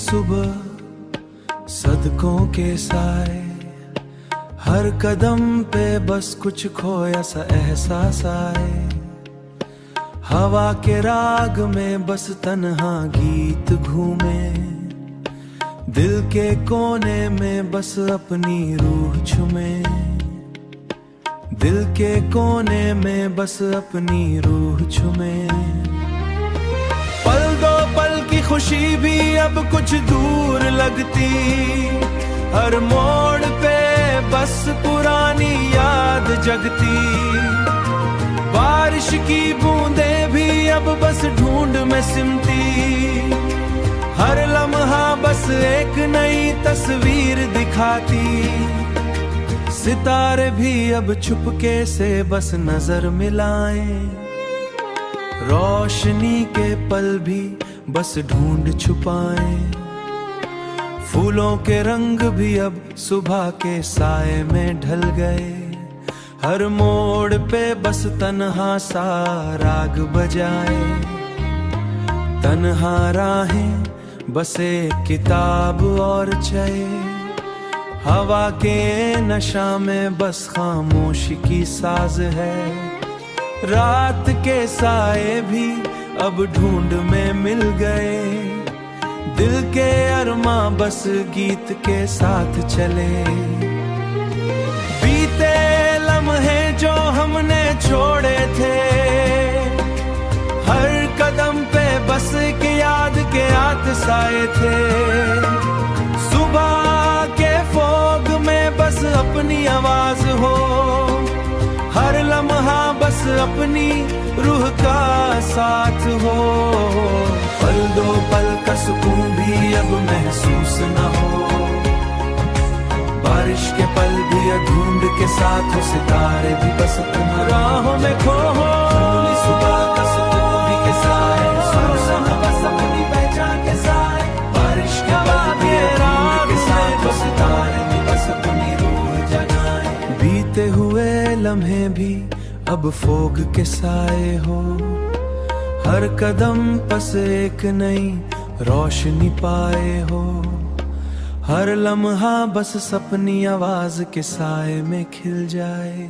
सुबह सदकों के साए, हर कदम पे बस कुछ खोया सा एहसास आए। हवा के राग में बस तन्हा गीत घूमे, दिल के कोने में बस अपनी रूह छुमे। दिल के कोने में बस अपनी रूह छुमे। पल दो पल की खुशी भी अब कुछ दूर लगती, हर मोड़ पे बस पुरानी याद जगती। बारिश की बूंदें भी अब बस ढूंढ में सिमटी, हर लम्हा बस एक नई तस्वीर दिखाती। सितारे भी अब चुपके से बस नजर मिलाएं, रोशनी के पल भी बस ढूंढ छुपाएं। फूलों के रंग भी अब सुबह के साए में ढल गए, हर मोड़ पे बस तन्हा सा राग बजाए। तन्हा राहें बस एक किताब और चए, हवा के नशा में बस खामोशी की साज है। रात के साए भी अब ढूंढ में मिल गए, दिल के अरमा बस गीत के साथ चले। बीते लम्हे जो हमने छोड़े थे, हर कदम पे बस एक याद के आतसाए थे। सुबह के फोग में बस अपनी आवाज हो, हर लम्हा बस अपनी रूह का साथ हो। पल दो पल का सुकून भी अब महसूस न हो, बारिश के पल भी ढूंढ के साथ हो। सितारे भी बस अपनी राहों में खो हो। सुबह का सुकून भी के साए, सुनसान बस अपनी पहचान के साए। बारिश के पल भी ढूंढ के साथ हो, सितारे भी बस अपनी रूह जगाए। बीते हुए लम्हे भी अब फोग के साए हो, हर कदम पस एक नई रोशनी पाए हो। हर लम्हा बस अपनी आवाज के साए में खिल जाए।